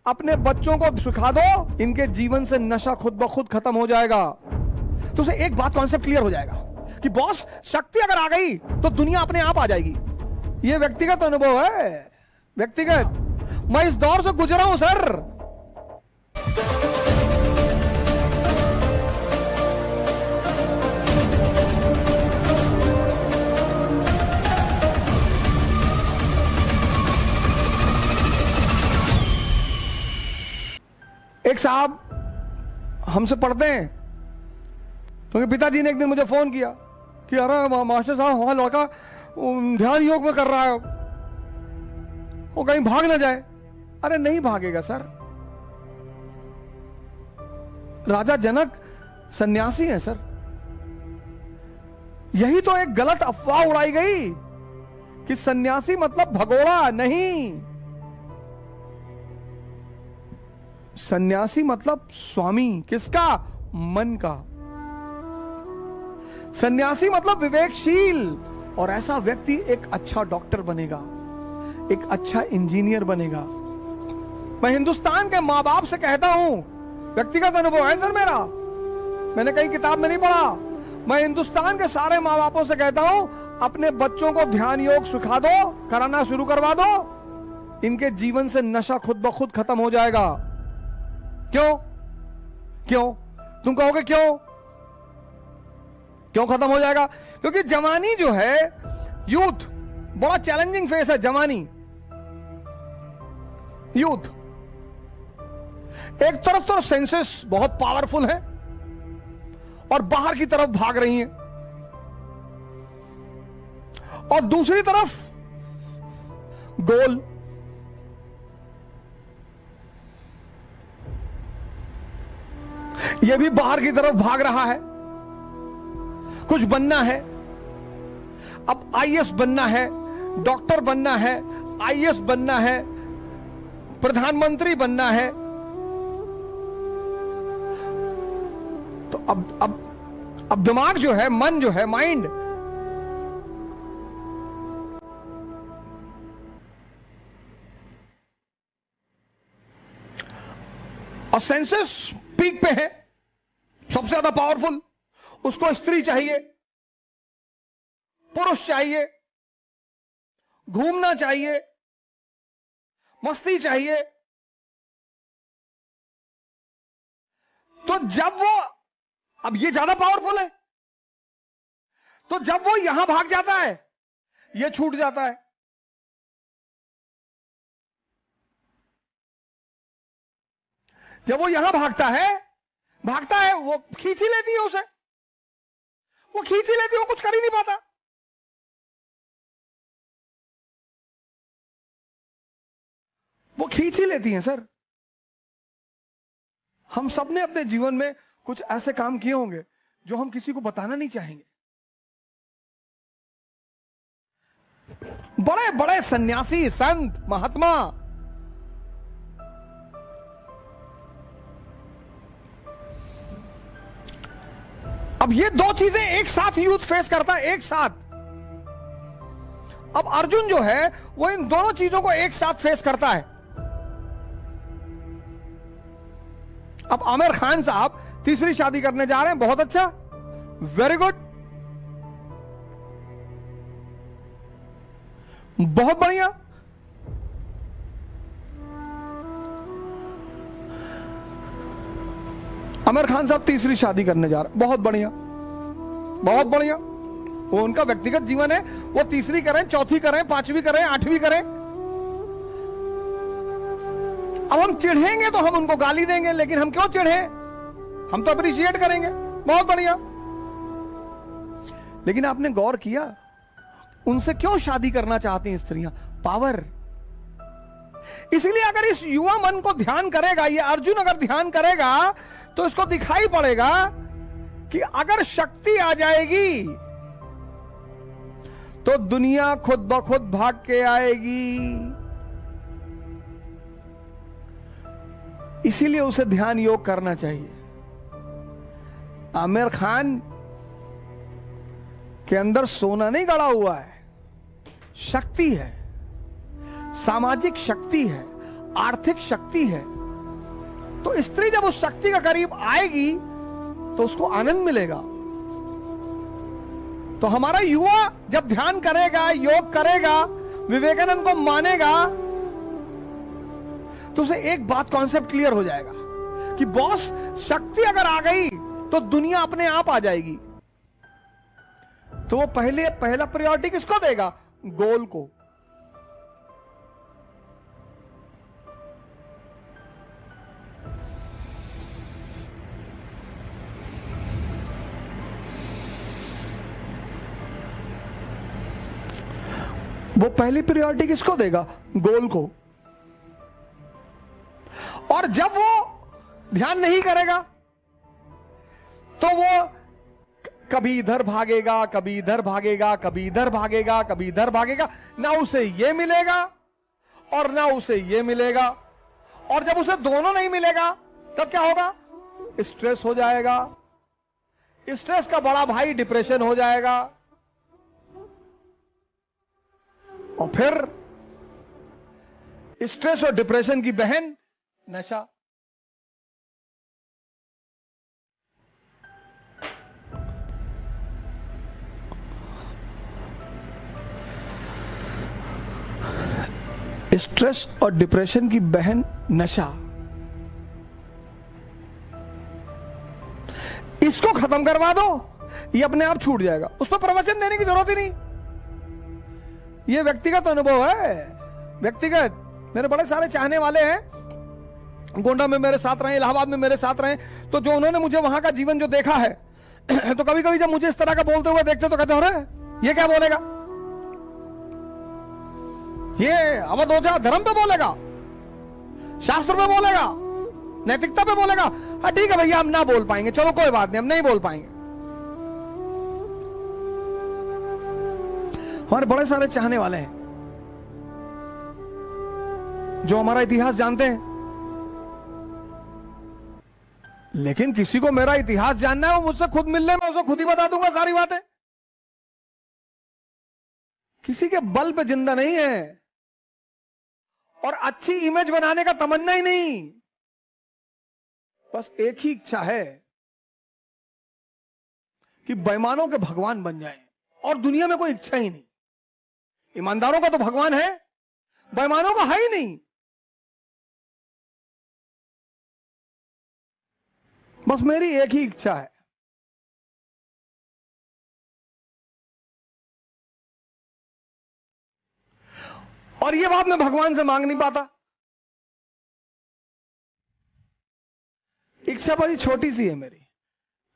अपने बच्चों को सिखा दो, इनके जीवन से नशा खुद ब खुद खत्म हो जाएगा। तो उसे एक बात कॉन्सेप्ट क्लियर हो जाएगा कि बॉस, शक्ति अगर आ गई तो दुनिया अपने आप आ जाएगी। यह व्यक्तिगत अनुभव है, व्यक्तिगत। मैं इस दौर से गुजरा हूं सर। एक साहब हमसे पढ़ते हैं, तो पिताजी ने एक दिन मुझे फोन किया कि अरे मास्टर साहब, हमारा लड़का ध्यान योग में कर रहा है, वो कहीं भाग ना जाए। अरे नहीं भागेगा सर। राजा जनक सन्यासी है सर। यही तो एक गलत अफवाह उड़ाई गई कि सन्यासी मतलब भगोड़ा। नहीं, सन्यासी मतलब स्वामी। किसका? मन का। सन्यासी मतलब विवेकशील। और ऐसा व्यक्ति एक अच्छा डॉक्टर बनेगा, एक अच्छा इंजीनियर बनेगा। मैं हिंदुस्तान के मां बाप से कहता हूं, व्यक्तिगत अनुभव है सर मेरा, मैंने कहीं किताब में नहीं पढ़ा। मैं हिंदुस्तान के सारे मां बापों से कहता हूं, अपने बच्चों को ध्यान योग सिखा दो, कराना शुरू करवा दो, इनके जीवन से नशा खुद ब खुद खत्म हो जाएगा। क्यों? क्यों? तुम कहोगे क्यों? क्यों खत्म हो जाएगा? क्योंकि जवानी जो है, यूथ, बड़ा चैलेंजिंग फेस है जवानी। यूथ एक तरफ तो सेंसेस बहुत पावरफुल है और बाहर की तरफ भाग रही हैं, और दूसरी तरफ गोल। यह भी बाहर की तरफ भाग रहा है, कुछ बनना है। अब आईएएस बनना है, डॉक्टर बनना है, आईएएस बनना है, प्रधानमंत्री बनना है। तो अब दिमाग जो है, मन जो है, माइंड, और सेंसेस पीक पे है, सबसे ज्यादा पावरफुल। उसको स्त्री चाहिए, पुरुष चाहिए, घूमना चाहिए, मस्ती चाहिए। तो जब वो, अब ये ज्यादा पावरफुल है, तो जब वो यहां भाग जाता है, ये छूट जाता है। जब वो यहां भागता है, वो खींच ही लेती है उसे, वो खींच ही लेती है, वो कुछ कर ही नहीं पाता। वो खींच ही लेती हैं सर। हम सबने अपने जीवन में कुछ ऐसे काम किए होंगे जो हम किसी को बताना नहीं चाहेंगे। बड़े बड़े सन्यासी, संत, महात्मा, अब ये दो चीजें एक साथ यूथ फेस करता है, एक साथ। अब अर्जुन जो है वो इन दोनों चीजों को एक साथ फेस करता है। अब आमिर खान साहब तीसरी शादी करने जा रहे हैं, बहुत अच्छा, वेरी गुड, बहुत बढ़िया। आमिर खान साहब तीसरी शादी करने जा रहे हैं, बहुत बढ़िया, बहुत बढ़िया। वो उनका व्यक्तिगत जीवन है, वो तीसरी करें, चौथी करें, पांचवी करें, आठवीं करें। अब हम चिढ़ेंगे तो हम उनको गाली देंगे, लेकिन हम क्यों चिढ़े? हम तो अप्रिशिएट करेंगे, बहुत बढ़िया। लेकिन आपने गौर किया उनसे क्यों शादी करना चाहती हैं स्त्रियां? पावर। इसलिए अगर इस युवा मन को ध्यान करेगा, ये अर्जुन अगर ध्यान करेगा, तो इसको दिखाई पड़ेगा कि अगर शक्ति आ जाएगी तो दुनिया खुद ब खुद भाग के आएगी। इसीलिए उसे ध्यान योग करना चाहिए। आमिर खान के अंदर सोना नहीं गड़ा हुआ है, शक्ति है, सामाजिक शक्ति है, आर्थिक शक्ति है, तो स्त्री जब उस शक्ति के करीब आएगी तो उसको आनंद मिलेगा। तो हमारा युवा जब ध्यान करेगा, योग करेगा, विवेकानंद को मानेगा, तो उसे एक बात कॉन्सेप्ट क्लियर हो जाएगा कि बॉस, शक्ति अगर आ गई तो दुनिया अपने आप आ जाएगी। तो वो पहला प्रायोरिटी किसको देगा? गोल को। वो पहली प्रायोरिटी किसको देगा? गोल को। और जब वो ध्यान नहीं करेगा तो वो कभी इधर भागेगा, कभी इधर भागेगा, कभी इधर भागेगा, कभी इधर भागेगा, ना उसे ये मिलेगा और ना उसे ये मिलेगा। और जब उसे दोनों नहीं मिलेगा तब क्या होगा? स्ट्रेस हो जाएगा। स्ट्रेस का बड़ा भाई डिप्रेशन हो जाएगा। और फिर स्ट्रेस और डिप्रेशन की बहन नशा। स्ट्रेस और डिप्रेशन की बहन नशा, इसको खत्म करवा दो, ये अपने आप छूट जाएगा। उस पर प्रवचन देने की जरूरत ही नहीं। ये व्यक्तिगत अनुभव है, व्यक्तिगत। मेरे बड़े सारे चाहने वाले हैं, गोंडा में मेरे साथ रहे, इलाहाबाद में मेरे साथ रहे, तो जो उन्होंने मुझे वहां का जीवन जो देखा है तो कभी कभी जब मुझे इस तरह का बोलते हुए देखते तो कहते हो, अरे ये क्या बोलेगा, ये अवधोजा धर्म पे बोलेगा, शास्त्र पे बोलेगा, नैतिकता पे बोलेगा। हाँ ठीक है भैया, हम ना बोल पाएंगे, चलो कोई बात नहीं, हम नहीं बोल पाएंगे। हमारे बड़े सारे चाहने वाले हैं जो हमारा इतिहास जानते हैं, लेकिन किसी को मेरा इतिहास जानना है, वो मुझसे खुद मिलने में उसे खुद ही बता दूंगा सारी बातें। किसी के बल पे जिंदा नहीं है और अच्छी इमेज बनाने का तमन्ना ही नहीं। बस एक ही इच्छा है कि बेईमानों के भगवान बन जाएं, और दुनिया में कोई इच्छा ही नहीं। ईमानदारों का तो भगवान है, बेईमानों का है ही नहीं। बस मेरी एक ही इच्छा है, और ये बात मैं भगवान से मांग नहीं पाता। इच्छा बड़ी छोटी सी है मेरी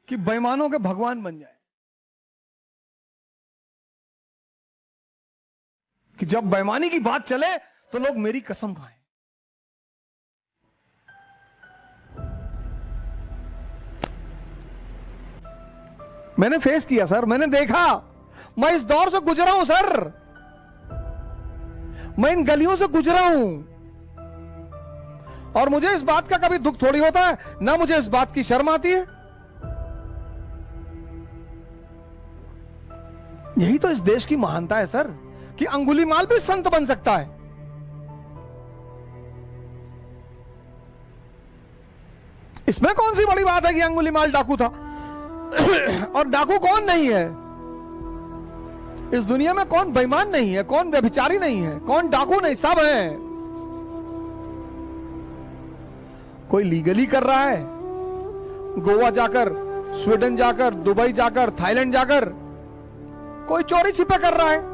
कि बेईमानों के भगवान बन जाए, कि जब बेईमानी की बात चले तो लोग मेरी कसम खाएं। मैंने फेस किया सर, मैंने देखा, मैं इस दौर से गुजरा हूं सर, मैं इन गलियों से गुजरा हूं, और मुझे इस बात का कभी दुख थोड़ी होता है, ना मुझे इस बात की शर्म आती है। यही तो इस देश की महानता है सर, कि अंगुलीमाल भी संत बन सकता है। इसमें कौन सी बड़ी बात है कि अंगुलीमाल डाकू था और डाकू कौन नहीं है? इस दुनिया में कौन बेईमान नहीं है, कौन व्यभिचारी नहीं है, कौन डाकू नहीं, सब है। कोई लीगली कर रहा है, गोवा जाकर, स्वीडन जाकर, दुबई जाकर, थाईलैंड जाकर, कोई चोरी छिपे कर रहा है।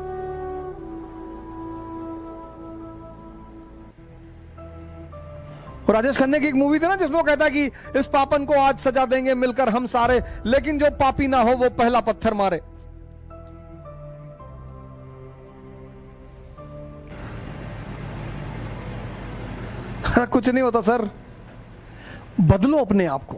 और राजेश खन्ना की एक मूवी थी ना, जिसमें वो कहता है कि इस पापन को आज सजा देंगे मिलकर हम सारे, लेकिन जो पापी ना हो वो पहला पत्थर मारे। कुछ नहीं होता सर, बदलो अपने आप को।